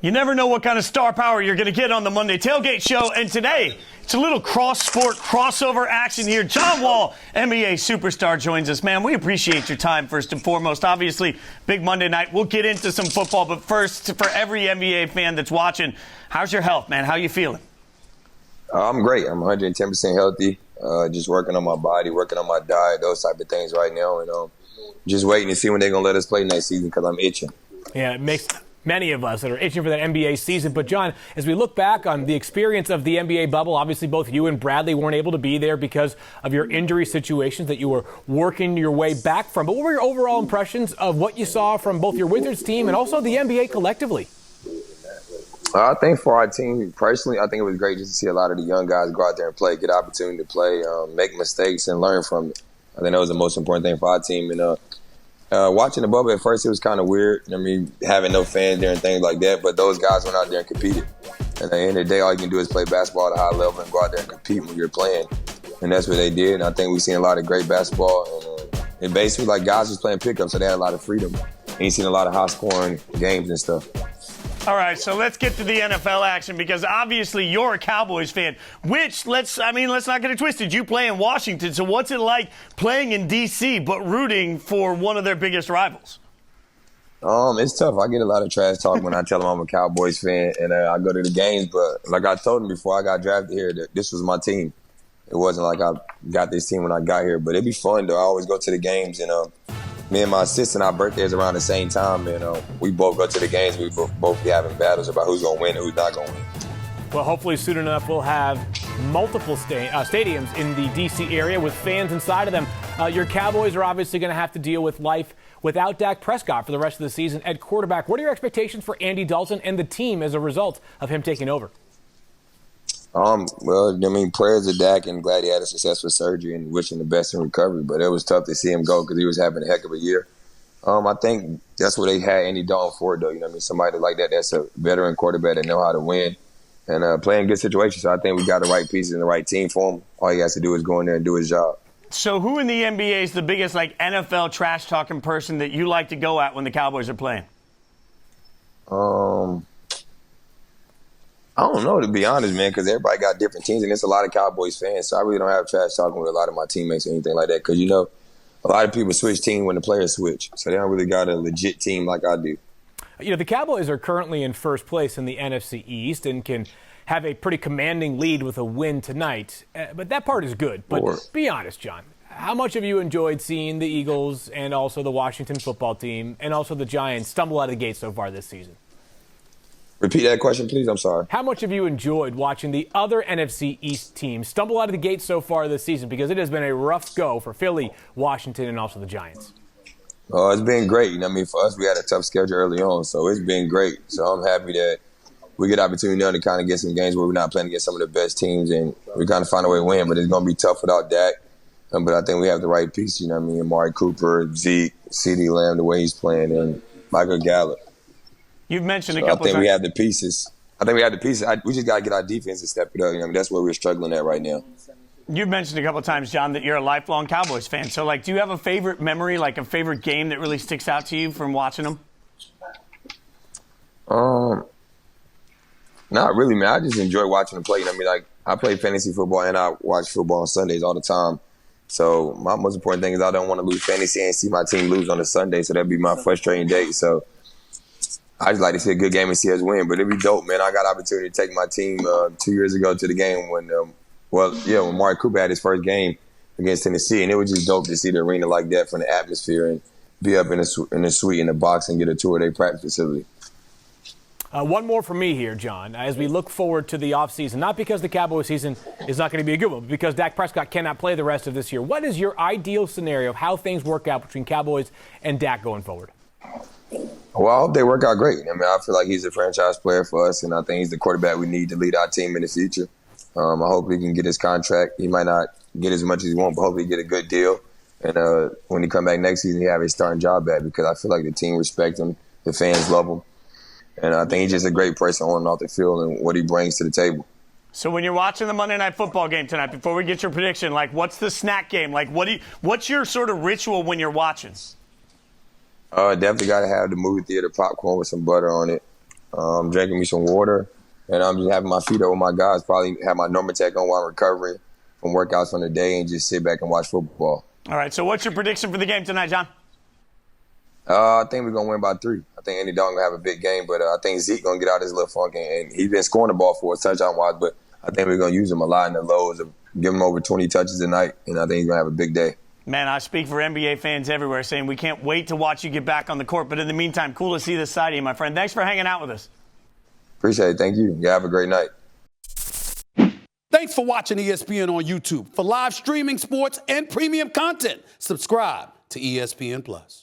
You never know what kind of star power you're going to get on the Monday Tailgate Show. And today, it's a little cross-sport crossover action here. John Wall, NBA superstar, joins us. Man, we appreciate your time, first and foremost. Obviously, big Monday night. We'll get into some football. But first, for every NBA fan that's watching, how's your health, man? How you feeling? I'm great. I'm 110% healthy. Just working on my body, working on my diet, those type of things right now. And just waiting to see when they're going to let us play next season because I'm itching. Yeah, it makes many of us that are itching for that NBA season. But, John, as we look back on the experience of the NBA bubble, obviously both you and Bradley weren't able to be there because of your injury situations that you were working your way back from. But what were your overall impressions of what you saw from both your Wizards team and also the NBA collectively? I think for our team, personally, I think it was great just to see a lot of the young guys go out there and play, get an opportunity to play, make mistakes, and learn from it. I think that was the most important thing for our team. And watching the bubble at first, it was kind of weird. I mean, having no fans there and things like that. But those guys went out there and competed. And at the end of the day, all you can do is play basketball at a high level and go out there and compete when you're playing. And that's what they did. And I think we've seen a lot of great basketball. And basically, like, guys was playing pickup, so they had a lot of freedom. And you've seen a lot of high-scoring games and stuff. All right, so let's get to the NFL action because obviously you're a Cowboys fan, which, let's not get it twisted. You play in Washington, so what's it like playing in D.C. but rooting for one of their biggest rivals? It's tough. I get a lot of trash talk when I tell them I'm a Cowboys fan and I go to the games. But like I told them before I got drafted here, that this was my team. It wasn't like I got this team when I got here. But it'd be fun, though. I always go to the games and me and my assistant, our birthdays around the same time, and we both go to the games. We both be having battles about who's going to win and who's not going to win. Well, hopefully soon enough we'll have multiple stadiums in the D.C. area with fans inside of them. Your Cowboys are obviously going to have to deal with life without Dak Prescott for the rest of the season at quarterback. What are your expectations for Andy Dalton and the team as a result of him taking over? Well, I mean, prayers to Dak and glad he had a successful surgery and wishing the best in recovery. But it was tough to see him go because he was having a heck of a year. I think that's what they had Andy Dalton for, though. You know what I mean? Somebody like that's a veteran quarterback that know how to win and play in good situations. So I think we got the right pieces and the right team for him. All he has to do is go in there and do his job. So who in the NBA is the biggest, NFL trash-talking person that you like to go at when the Cowboys are playing? I don't know, to be honest, man, because everybody got different teams, and it's a lot of Cowboys fans, so I really don't have trash talking with a lot of my teammates or anything like that because, a lot of people switch team when the players switch, so they don't really got a legit team like I do. The Cowboys are currently in first place in the NFC East and can have a pretty commanding lead with a win tonight, but that part is good. But be honest, John, how much have you enjoyed seeing the Eagles and also the Washington football team and also the Giants stumble out of the gate so far this season? Repeat that question, please. I'm sorry. How much have you enjoyed watching the other NFC East teams stumble out of the gate so far this season? Because it has been a rough go for Philly, Washington, and also the Giants. It's been great. For us, we had a tough schedule early on, so it's been great. So I'm happy that we get opportunity now to kind of get some games where we're not playing against some of the best teams, and we kind of find a way to win. But it's going to be tough without Dak. But I think we have the right piece, Amari Cooper, Zeke, CeeDee Lamb, the way he's playing, and Michael Gallup. You've mentioned a couple times. I think we have the pieces. We just got to get our defense to step it up. That's where we're struggling at right now. You've mentioned a couple of times, John, that you're a lifelong Cowboys fan. So, do you have a favorite memory, a favorite game that really sticks out to you from watching them? Not really, man. I just enjoy watching them play. I play fantasy football and I watch football on Sundays all the time. So my most important thing is I don't want to lose fantasy and see my team lose on a Sunday. So that'd be my frustrating day. So I just like to see a good game and see us win. But it'd be dope, man. I got an opportunity to take my team 2 years ago to the game when Amari Cooper had his first game against Tennessee. And it was just dope to see the arena like that from the atmosphere and be up in a suite in the box and get a tour of their practice facility. One more from me here, John, as we look forward to the offseason, not because the Cowboys season is not going to be a good one, but because Dak Prescott cannot play the rest of this year. What is your ideal scenario of how things work out between Cowboys and Dak going forward? Well, I hope they work out great. I feel like he's a franchise player for us, and I think he's the quarterback we need to lead our team in the future. I hope he can get his contract. He might not get as much as he wants, but hopefully he get a good deal. And when he come back next season, he have his starting job back because I feel like the team respects him, the fans love him. And I think he's just a great person on and off the field and what he brings to the table. So when you're watching the Monday Night Football game tonight, before we get your prediction, what's the snack game? What's your sort of ritual when you're watching? Definitely got to have the movie theater popcorn with some butter on it. drinking me some water, and I'm just having my feet over my guys. Probably have my Normatec on while I'm recovering from workouts on the day and just sit back and watch football. All right, so what's your prediction for the game tonight, John? I think we're going to win by 3. I think Andy Dalton going to have a big game, but I think Zeke going to get out his little funk, and he's been scoring the ball for us touchdown-wise, but I think we're going to use him a lot in the lows, give him over 20 touches tonight, and I think he's going to have a big day. Man, I speak for NBA fans everywhere saying we can't wait to watch you get back on the court, but in the meantime, cool to see this side of you, my friend. Thanks for hanging out with us. Appreciate it. Thank you. You have a great night. Thanks for watching ESPN on YouTube. For live streaming, sports, and premium content, subscribe to ESPN+.